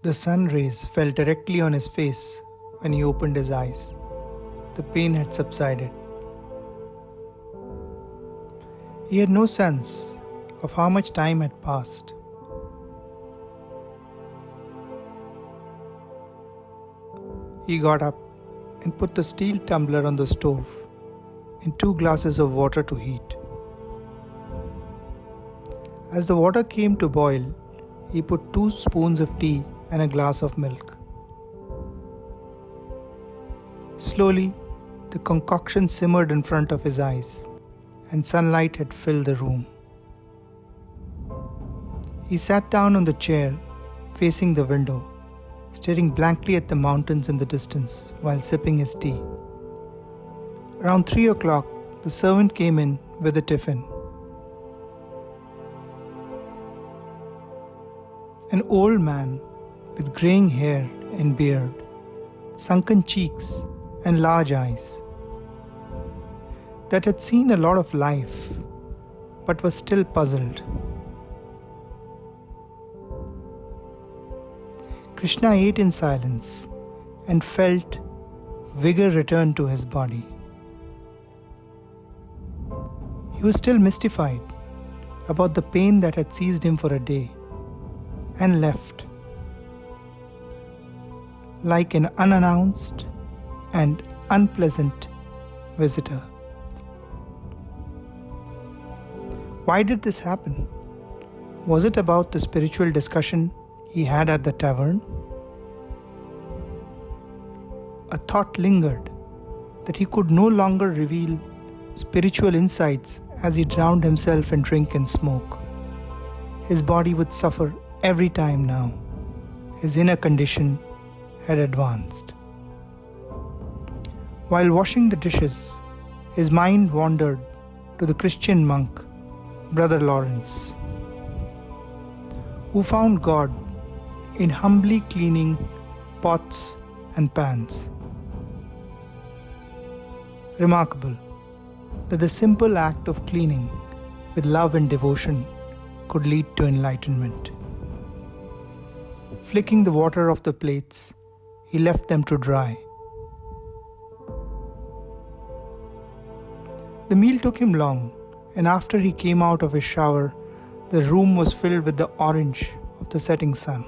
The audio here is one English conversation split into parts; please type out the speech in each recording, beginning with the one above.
The sun rays fell directly on his face when he opened his eyes. The pain had subsided. He had no sense of how much time had passed. He got up and put the steel tumbler on the stove and 2 glasses of water to heat. As the water came to boil, he put 2 spoons of tea and a glass of milk. Slowly, the concoction simmered in front of his eyes, and sunlight had filled the room. He sat down on the chair, facing the window, staring blankly at the mountains in the distance while sipping his tea. Around 3 o'clock, the servant came in with a tiffin. An old man with graying hair and beard, sunken cheeks and large eyes, that had seen a lot of life but was still puzzled. Krishna ate in silence and felt vigor return to his body. He was still mystified about the pain that had seized him for a day and left, like an unannounced and unpleasant visitor. Why did this happen? Was it about the spiritual discussion he had at the tavern? A thought lingered that he could no longer reveal spiritual insights as he drowned himself in drink and smoke. His body would suffer every time now. His inner condition had advanced. While washing the dishes, his mind wandered to the Christian monk, Brother Lawrence, who found God in humbly cleaning pots and pans. Remarkable that the simple act of cleaning with love and devotion could lead to enlightenment. Flicking the water off the plates, he left them to dry. The meal took him long, and after he came out of his shower, the room was filled with the orange of the setting sun.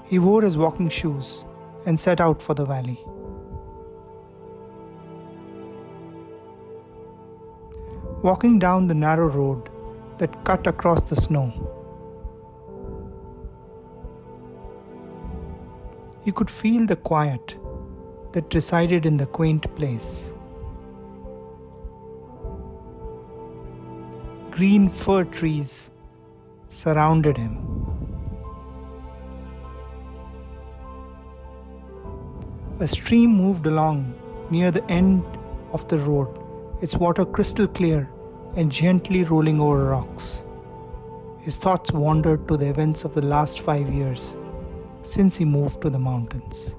He wore his walking shoes and set out for the valley. Walking down the narrow road that cut across the snow, he could feel the quiet that resided in the quaint place. Green fir trees surrounded him. A stream moved along near the end of the road, its water crystal clear and gently rolling over rocks. His thoughts wandered to the events of the last 5 years since he moved to the mountains.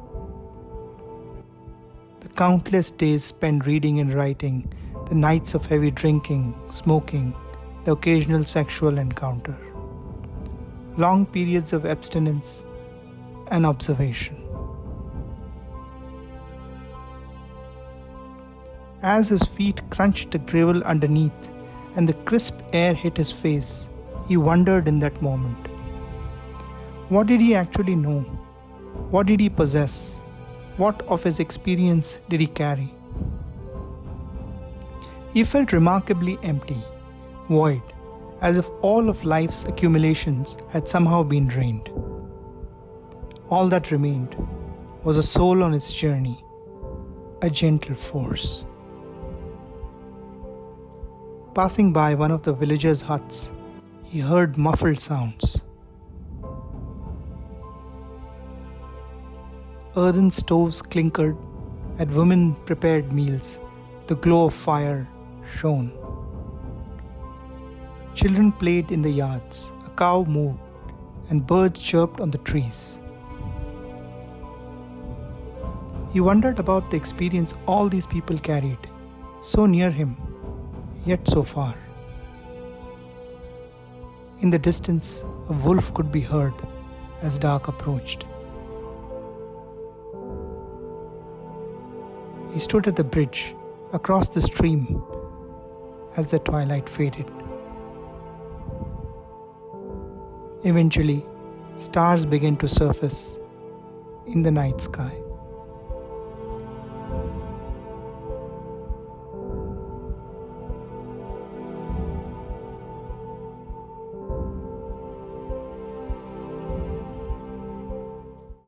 The countless days spent reading and writing, the nights of heavy drinking, smoking, the occasional sexual encounter, long periods of abstinence and observation. As his feet crunched the gravel underneath and the crisp air hit his face, he wondered in that moment. What did he actually know? What did he possess? What of his experience did he carry? He felt remarkably empty, void, as if all of life's accumulations had somehow been drained. All that remained was a soul on its journey, a gentle force. Passing by one of the villagers' huts, he heard muffled sounds. Earthen stoves clinkered, and women prepared meals. The glow of fire shone. Children played in the yards, a cow mooed, and birds chirped on the trees. He wondered about the experience all these people carried, so near him, yet so far. In the distance, a wolf could be heard, as dark approached. He stood at the bridge across the stream as the twilight faded. Eventually, stars began to surface in the night sky.